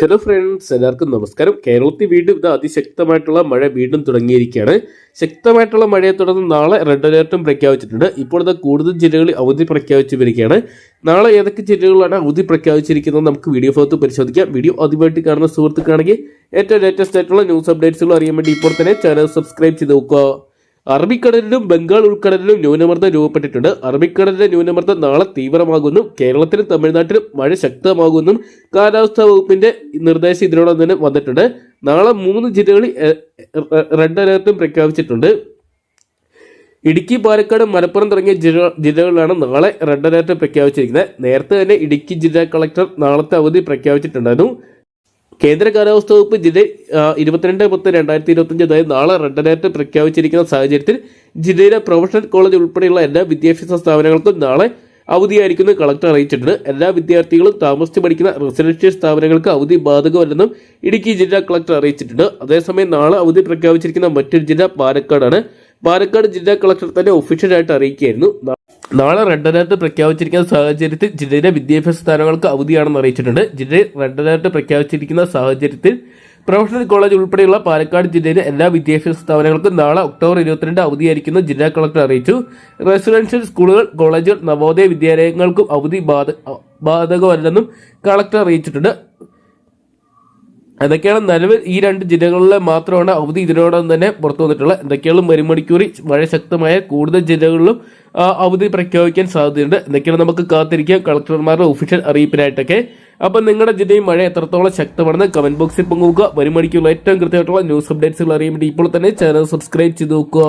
Hello friends, എല്ലാവർക്കും നമസ്കാരം. കേരളത്തിൽ വീണ്ടും അതിശക്തമായിട്ടുള്ള മഴ വീണ്ടും തുടങ്ങിയിരിക്കുകയാണ്. ശക്തമായിട്ടുള്ള മഴയെ തുടർന്ന് നാളെ റെഡ് അലേർട്ടും പ്രഖ്യാപിച്ചിട്ടുണ്ട്. ഇപ്പോൾ കൂടുതൽ ജില്ലകളിൽ അവധി പ്രഖ്യാപിച്ചു വരികയാണ്. നാളെ ഏതൊക്കെ ജില്ലകളിലാണ് അവധി പ്രഖ്യാപിച്ചിരിക്കുന്നത് നമുക്ക് വീഡിയോ ഭാഗത്ത് പരിശോധിക്കാം. വീഡിയോ ആദ്യമായിട്ട് കാണുന്ന സുഹൃത്തുക്കാണെങ്കിൽ ഏറ്റവും ലേറ്റസ്റ്റ് ആയിട്ടുള്ള ന്യൂസ് അപ്ഡേറ്റ്സുകൾ അറിയാൻ വേണ്ടി ഇപ്പോൾ തന്നെ ചാനൽ സബ്സ്ക്രൈബ് ചെയ്ത് നോക്കുക. അറബിക്കടലിലും ബംഗാൾ ഉൾക്കടലിലും ന്യൂനമർദ്ദം രൂപപ്പെട്ടിട്ടുണ്ട്. അറബിക്കടലിലെ ന്യൂനമർദ്ദം നാളെ തീവ്രമാകുന്നു. കേരളത്തിലും തമിഴ്നാട്ടിലും മഴ ശക്തമാകുന്നു. കാലാവസ്ഥാ വകുപ്പിന്റെ നിർദ്ദേശം ഇതിനോടൊപ്പം തന്നെ വന്നിട്ടുണ്ട്. നാളെ 3 ജില്ലകളിൽ റെഡ് അലേർട്ടും പ്രഖ്യാപിച്ചിട്ടുണ്ട്. ഇടുക്കി, പാലക്കാട്, മലപ്പുറം തുടങ്ങിയ ജില്ലകളിലാണ് നാളെ റെഡ് അലേർട്ട് പ്രഖ്യാപിച്ചിരിക്കുന്നത്. നേരത്തെ തന്നെ ഇടുക്കി ജില്ലാ കളക്ടർ നാളത്തെ അവധി പ്രഖ്യാപിച്ചിട്ടുണ്ടായിരുന്നു. കേന്ദ്ര കാലാവസ്ഥാ വകുപ്പ് ജില്ലയിൽ 22/10/2025 അതായത് നാളെ റെഡ് അലേർട്ട് പ്രഖ്യാപിച്ചിരിക്കുന്ന സാഹചര്യത്തിൽ ജില്ലയിലെ പ്രൊഫഷണൽ കോളേജ് ഉൾപ്പെടെയുള്ള എല്ലാ വിദ്യാഭ്യാസ സ്ഥാപനങ്ങൾക്കും നാളെ അവധിയായിരിക്കുമെന്ന് കളക്ടർ അറിയിച്ചിട്ടുണ്ട്. എല്ലാ വിദ്യാർത്ഥികളും താമസിച്ച് പഠിക്കുന്ന റെസിഡൻഷ്യൽ സ്ഥാപനങ്ങൾക്ക് അവധി ബാധകമല്ലെന്നും ഇടുക്കി ജില്ലാ കളക്ടർ അറിയിച്ചിട്ടുണ്ട്. അതേസമയം നാളെ അവധി പ്രഖ്യാപിച്ചിരിക്കുന്ന മറ്റൊരു ജില്ല പാലക്കാടാണ്. പാലക്കാട് ജില്ലാ കളക്ടർ തന്നെ ഒഫീഷ്യലായിട്ട് അറിയിക്കുകയായിരുന്നു. നാളെ റെഡ് അലേർട്ട് പ്രഖ്യാപിച്ചിരിക്കുന്ന സാഹചര്യത്തിൽ ജില്ലയിലെ വിദ്യാഭ്യാസ സ്ഥാപനങ്ങൾക്ക് അവധിയാണെന്ന് അറിയിച്ചിട്ടുണ്ട്. ജില്ലയിൽ റെഡ് അലേർട്ട് പ്രഖ്യാപിച്ചിരിക്കുന്ന സാഹചര്യത്തിൽ പ്രൊഫഷണൽ കോളേജ് ഉൾപ്പെടെയുള്ള പാലക്കാട് ജില്ലയിലെ എല്ലാ വിദ്യാഭ്യാസ സ്ഥാപനങ്ങൾക്കും നാളെ ഒക്ടോബർ 22 അവധിയായിരിക്കുമെന്ന് ജില്ലാ കളക്ടർ അറിയിച്ചു. റെസിഡൻഷ്യൽ സ്കൂളുകൾ, കോളേജുകൾ, നവോദയ വിദ്യാലയങ്ങൾക്കും അവധി ബാധകമല്ലെന്നും കളക്ടർ അറിയിച്ചിട്ടുണ്ട്. എന്തൊക്കെയാണ് നിലവിൽ ഈ 2 ജില്ലകളിലെ മാത്രമാണ് അവധി ഇതിനോടൊപ്പം തന്നെ പുറത്തു വന്നിട്ടുള്ളത്. എന്തൊക്കെയാണ് വരും മണിക്കൂറിൽ മഴ ശക്തമായ കൂടുതൽ ജില്ലകളിലും അവധി പ്രഖ്യാപിക്കാൻ സാധ്യതയുണ്ട്. എന്തൊക്കെയാണ് നമുക്ക് കാത്തിരിക്കാം കളക്ടർമാരുടെ ഒഫീഷ്യൽ അറിയിപ്പിനായിട്ടൊക്കെ. അപ്പം നിങ്ങളുടെ ജില്ലയിൽ മഴ എത്രത്തോളം ശക്തമാണെന്ന് കമന്റ് ബോക്സിൽ പങ്കുവെക്കുക. വരും മണിക്കൂറിൽ ഏറ്റവും കൃത്യമായിട്ടുള്ള ന്യൂസ് അപ്ഡേറ്റ്സുകൾ അറിയാൻ വേണ്ടി ഇപ്പോൾ തന്നെ ചാനൽ സബ്സ്ക്രൈബ് ചെയ്ത് നോക്കുക.